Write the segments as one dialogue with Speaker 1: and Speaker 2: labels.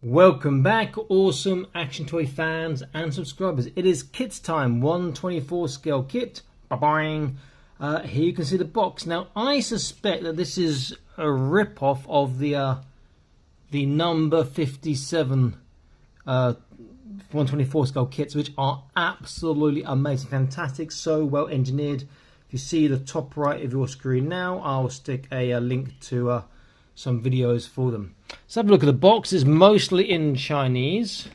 Speaker 1: Welcome back, awesome action toy fans and subscribers. It is kits time, 1/24 scale kit. Ba-bang. Here you can see the box. Now, I suspect that this is a rip-off of the number 57 1/24 scale kits, which are absolutely amazing, fantastic, so well engineered. If you see the top right of your screen now, I'll stick a link to some videos for them. Let's have a look at the box. It's mostly in Chinese,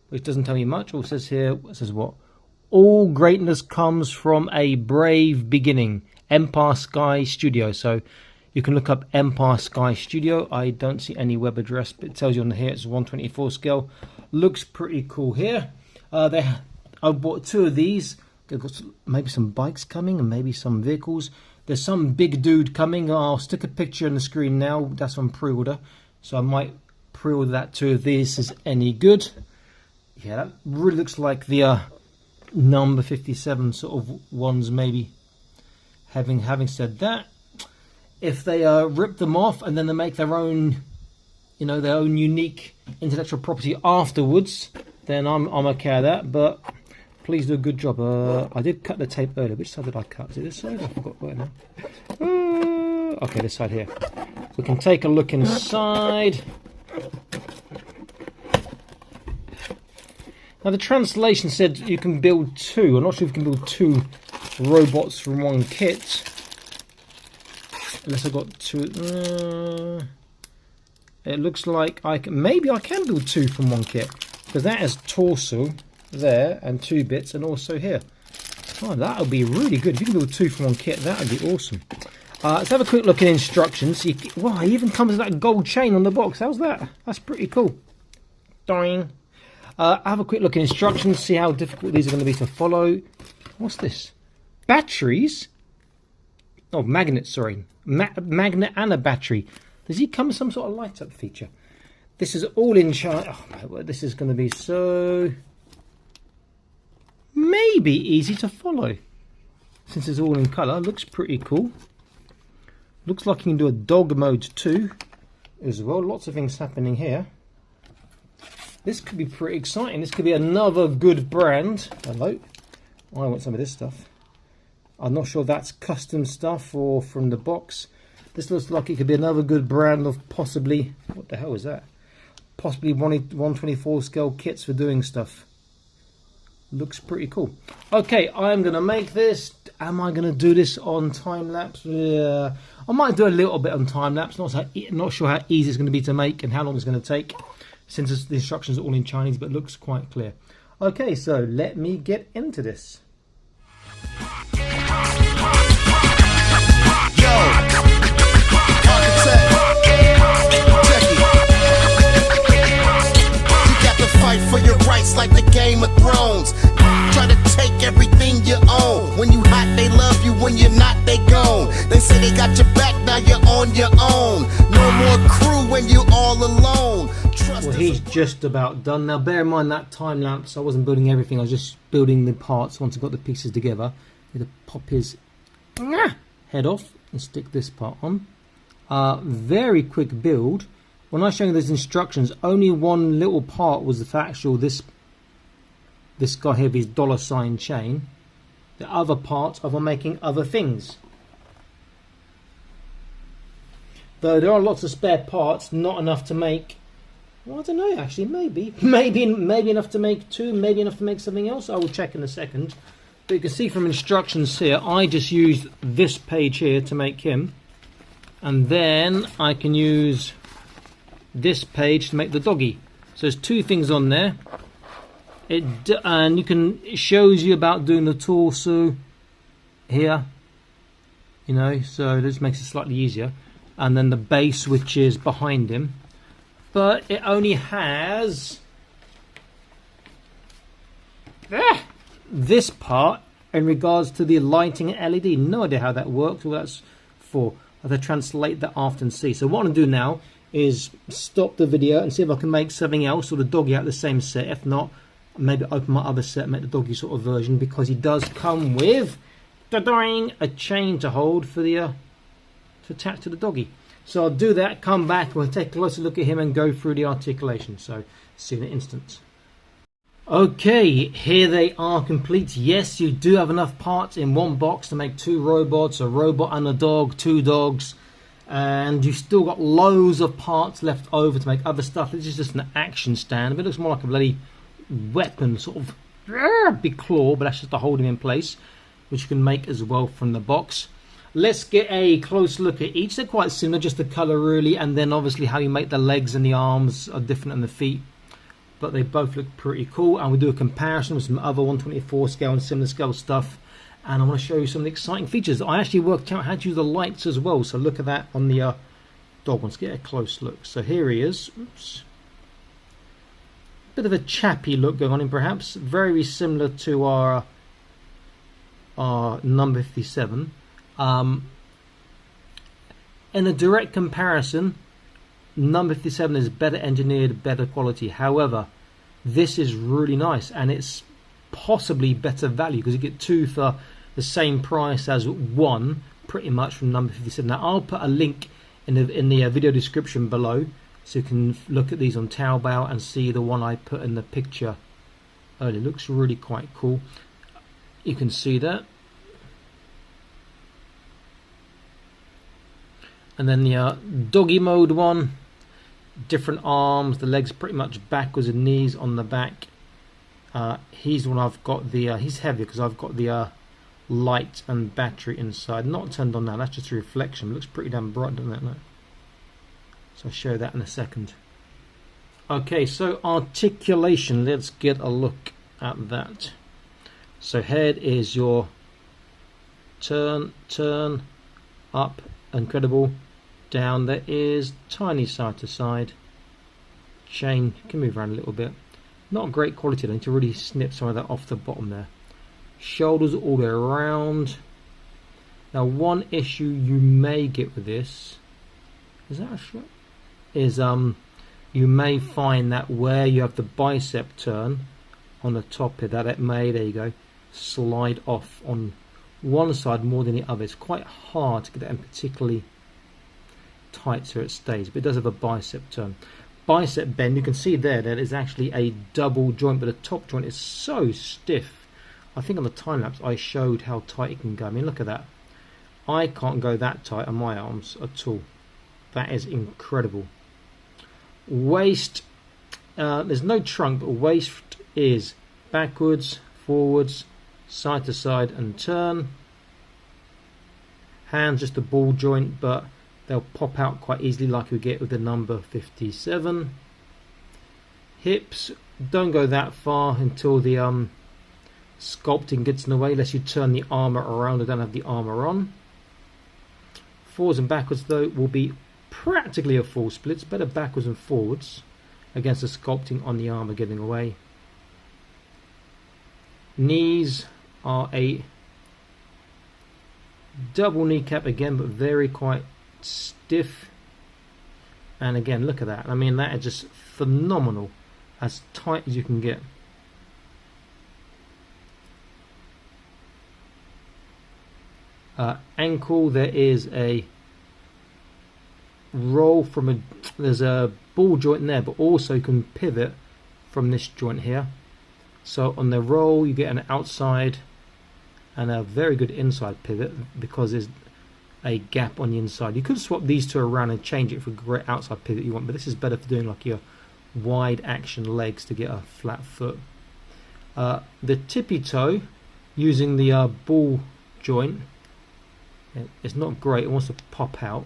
Speaker 1: which doesn't tell me much. All it says here, it says what? All greatness comes from a brave beginning. Empire Sky Studio. So you can look up Empire Sky Studio. I don't see any web address, but it tells you on here it's 1/24 scale. Looks pretty cool here. I bought two of these. They've got maybe some bikes coming and maybe some vehicles. There's some big dude coming. I'll stick a picture on the screen now. That's on pre-order. So I might pre-order that too if this is any good. Yeah, that really looks like the number 57 sort of ones maybe. Having said that, if they rip them off and then they make their own, you know, their own unique intellectual property afterwards, then I'm okay with that. But please do a good job. I did cut the tape earlier. Which side did I cut? Is it this side? I forgot right now. Okay, this side here. We can take a look inside. Now the translation said you can build two. I'm not sure if you can build two robots from one kit. Unless I got two. It looks like maybe I can build two from one kit, because that is torso there and two bits, and also here. Oh, that would be really good if you can build two from one kit. That would be awesome. Let's have a quick look at instructions. Wow, it even comes with that gold chain on the box. How's that? That's pretty cool. Doing. Have a quick look at instructions. See how difficult these are going to be to follow. What's this? Batteries. Oh, magnets. Sorry, magnet and a battery. Does he come with some sort of light up feature? This is all in China. Oh my word, this is going to be so maybe easy to follow, since it's all in colour. Looks pretty cool. Looks like you can do a dog mode too as well. Lots of things happening here. This could be pretty exciting. This could be another good brand. Hello, I want some of this stuff. I'm not sure if that's custom stuff or from the box. This looks like it could be another good brand of possibly, what the hell is that? Possibly 1/24 scale kits for doing stuff. Looks pretty cool. Okay, I'm going to make this. Am I going to do this on time-lapse? Yeah, I might do a little bit on time-lapse. Not sure how easy it's going to be to make and how long it's going to take, since the instructions are all in Chinese, but it looks quite clear. Okay, so let me get into this.
Speaker 2: Fight for your rights like the Game of Thrones. Try to take everything you own. When you hot, they love you. When you're not, they gone. They say they got your back, now you're on your own. No more crew when you all alone.
Speaker 1: Well, he's just about done. Now bear in mind that time lapse, I wasn't building everything, I was just building the parts once I got the pieces together. I'm going to pop his head off and stick this part on. Very quick build. When I was showing those instructions, only one little part was the actual this guy here with his $ chain. The other parts are for making other things. Though there are lots of spare parts, not enough to make. Well, I don't know. Actually, maybe enough to make two. Maybe enough to make something else. I will check in a second. But you can see from instructions here, I just used this page here to make him, and then I can use this page to make the doggy. So there's two things on there. It shows you about doing the torso here, you know, so this makes it slightly easier, and then the base, which is behind him, but it only has this part in regards to the lighting and LED. No idea how that works, or that's for. I have to translate that after and see. So what I'm going to do now is stop the video and see if I can make something else or the doggy out of the same set. If not, maybe open my other set and make the doggy sort of version, because he does come with a chain to hold for the to attach to the doggy. So I'll do that, come back, we'll take a closer look at him and go through the articulation. So see you in an instant. Okay, here they are complete. Yes, you do have enough parts in one box to make 2 robots, a robot and a dog, 2 dogs, and you've still got loads of parts left over to make other stuff. This is just an action stand, but it looks more like a bloody weapon, sort of big claw, but that's just to hold him in place, which you can make as well from the box. Let's get a close look at each. They're quite similar, just the colour really, and then obviously how you make the legs and the arms are different than the feet. But they both look pretty cool, and we'll do a comparison with some other 1/24 scale and similar scale stuff, and I want to show you some of the exciting features. I actually worked out how to use the lights as well, so look at that on the dog. Let's get a close look. So here he is. Oops. Bit of a chappy look going on him, perhaps. Very similar to our number 57. In a direct comparison, number 57 is better engineered, better quality. However, this is really nice, and it's possibly better value because you get 2 for the same price as 1, pretty much, from number 57. Now I'll put a link in the video description below, so you can look at these on Taobao and see the one I put in the picture earlier. It looks really quite cool. You can see that. And then the doggy mode one, different arms, the legs pretty much backwards and knees on the back. He's the one I've got the, he's heavier because I've got the light and battery inside. Not turned on now, that's just a reflection. It looks pretty damn bright, doesn't it? No? So I'll show that in a second. Okay, so articulation, let's get a look at that. So head is your turn, up, incredible. Down there is tiny side to side. Chain can move around a little bit. Not great quality, I need to really snip some of that off the bottom there. Shoulders all the way around. Now one issue you may get with this, is that a shot? Is you may find that where you have the bicep turn on the top here, that it may, there you go, slide off on one side more than the other. It's quite hard to get that in particularly tight so it stays, but it does have a bicep turn. Bicep bend, you can see there that is actually a double joint, but the top joint is so stiff. I think on the time lapse I showed how tight it can go. I mean, look at that. I can't go that tight on my arms at all. That is incredible. Waist, there's no trunk, but waist is backwards, forwards, side to side and turn. Hands just a ball joint, but they'll pop out quite easily like we get with the number 57. Hips, don't go that far until the sculpting gets in the way, unless you turn the armour around or don't have the armour on. Forwards and backwards though will be practically a full split. It's better backwards and forwards against the sculpting on the armour getting away. Knees are a double kneecap again, but very quite stiff. And again, look at that. I mean, that is just phenomenal, as tight as you can get. Ankle, there is a roll from a, there's a ball joint in there, but also you can pivot from this joint here. So on the roll you get an outside and a very good inside pivot because there's a gap on the inside. You could swap these two around and change it for a great outside pivot you want, but this is better for doing like your wide action legs to get a flat foot. The tippy toe, using the ball joint, it's not great, it wants to pop out.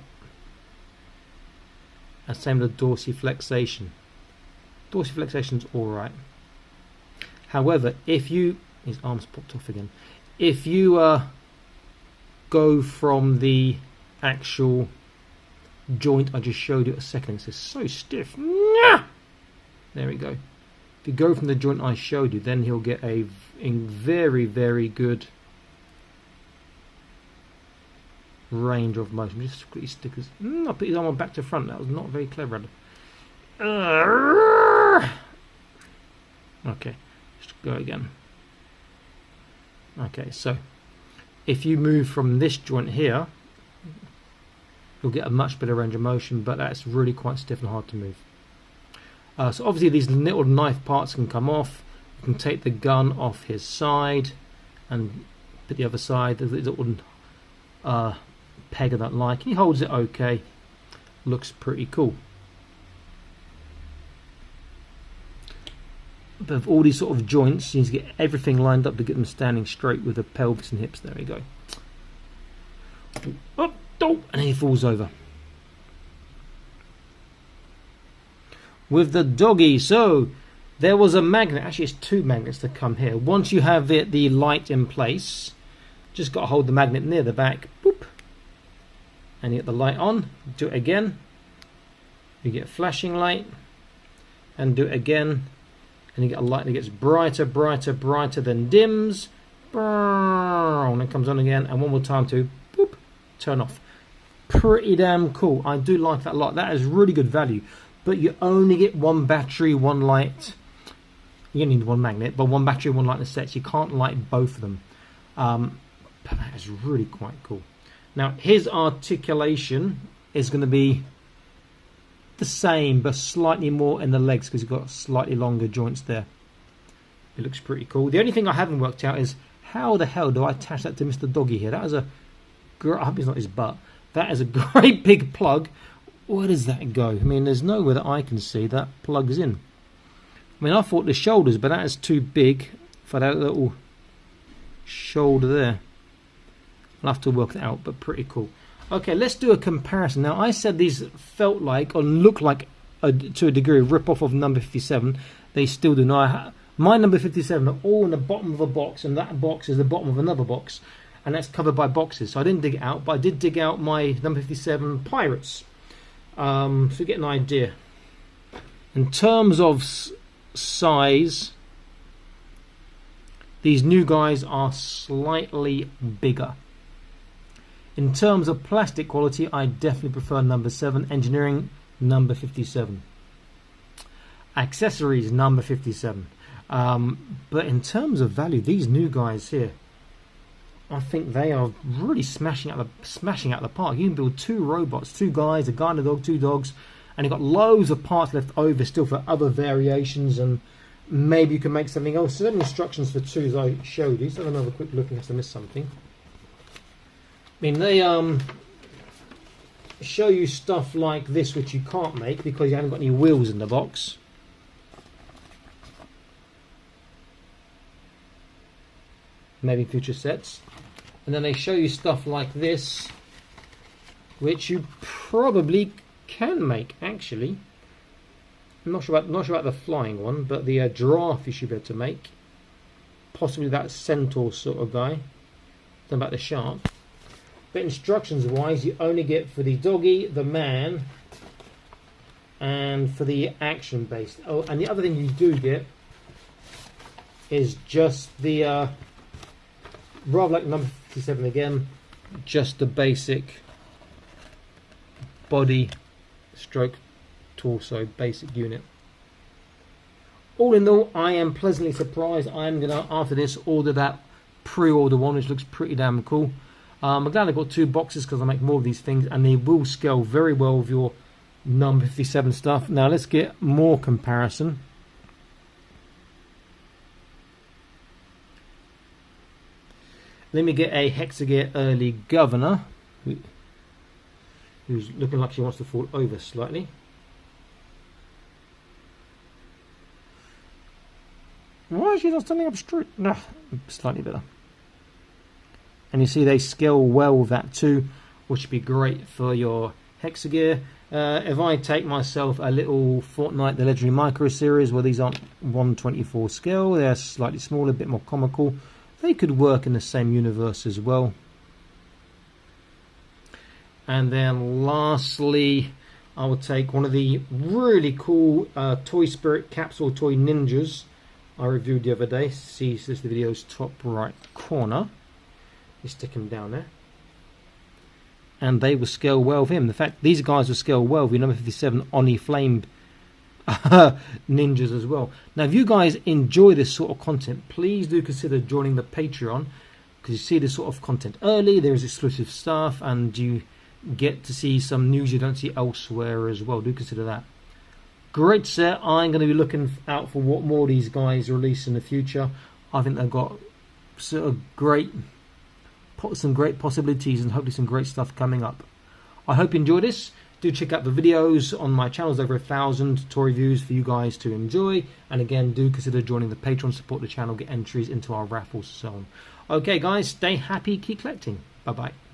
Speaker 1: And same with the dorsiflexation. Dorsiflexation's alright. However, if you, his arms popped off again. If you go from the actual joint I just showed you a second, it's so stiff. There we go. If you go from the joint I showed you, then he'll get a very, very good range of motion. Just quickly stick his. I put his arm back to front. That was not very clever. Okay, just go again. Okay, so if you move from this joint here, you'll get a much better range of motion, but that's really quite stiff and hard to move. So obviously these little knife parts can come off. You can take the gun off his side and put the other side. There's a little peg I don't like. He holds it okay. Looks pretty cool. But with all these sort of joints, you need to get everything lined up to get them standing straight with the pelvis and hips. There we go. Up, oh, and he falls over. With the doggy, so there was a magnet. Actually, it's two magnets that come here. Once you have the light in place, just got to hold the magnet near the back. Boop. And you get the light on. Do it again. You get flashing light. And do it again. And you get a light that gets brighter, brighter, brighter, then dims. And it comes on again. And one more time to boop, turn off. Pretty damn cool. I do like that a lot. That is really good value. But you only get one battery, one light. You need one magnet, but one battery, one light in the sets. You can't light both of them. But that is really quite cool. Now, his articulation is going to be the same, but slightly more in the legs because he's got slightly longer joints there. It looks pretty cool. The only thing I haven't worked out is how the hell do I attach that to Mr. Doggy here? That is a... I hope it's not his butt. That is a great big plug. Where does that go? I mean, there's nowhere that I can see that plugs in. I mean, I thought the shoulders, but that is too big for that little shoulder there. I'll have to work that out, but pretty cool. Okay, let's do a comparison. Now, I said these felt like or look like, to a degree, a rip-off of number 57. They still do. Now, my number 57 are all in the bottom of a box, and that box is the bottom of another box, and that's covered by boxes. So I didn't dig it out, but I did dig out my number 57 Pirates. So you get an idea. In terms of size, these new guys are slightly bigger. In terms of plastic quality, I definitely prefer number 7. Engineering, number 57. Accessories, number 57. But in terms of value, these new guys here, I think they are really smashing out the park. You can build 2 robots, 2 guys, a guy and a dog, 2 dogs, and you've got loads of parts left over still for other variations, and maybe you can make something else. So there are instructions for 2 as I showed you. Let's have another quick look in case I missed something. I mean, they show you stuff like this which you can't make because you haven't got any wheels in the box. Maybe future sets. And then they show you stuff like this which you probably can make, actually. I'm not sure about the flying one, but the giraffe you should be able to make. Possibly that centaur sort of guy. Don't know about the shark. But instructions wise, you only get for the doggy, the man, and for the action based. Oh, and the other thing you do get is just the rather like number 57 again, just the basic body stroke torso basic unit. All in all, I am pleasantly surprised. I am gonna, after this, order that pre-order one, which looks pretty damn cool. I'm glad I got 2 boxes because I make more of these things, and they will scale very well with your number 57 stuff. Now let's get more comparison. Let me get a Hexagear early governor, who's looking like she wants to fall over slightly. Why is she not standing up straight? Nah, slightly better. And you see they scale well with that too, which would be great for your Hexagear. If I take myself a little Fortnite, the Legendary Micro Series, where these aren't 1/24 scale, they're slightly smaller, a bit more comical. They could work in the same universe as well. And then lastly, I would take one of the really cool Toy Spirit Capsule Toy Ninjas I reviewed the other day. See, this is the video's top right corner. You stick them down there. And they will scale well with him. In fact, these guys will scale well with your number 57 Oni Flame ninjas as well. Now, if you guys enjoy this sort of content, please do consider joining the Patreon, because you see this sort of content early. There is exclusive stuff, and you get to see some news you don't see elsewhere as well. Do consider that. Great set. I'm going to be looking out for what more these guys release in the future. I think they've got sort of some great possibilities and hopefully some great stuff coming up. I hope you enjoyed this. Do check out the videos on my channel. There's over 1,000 toy reviews for you guys to enjoy. And again, do consider joining the Patreon, support the channel, get entries into our raffles and so on. Okay guys, stay happy, keep collecting. Bye bye.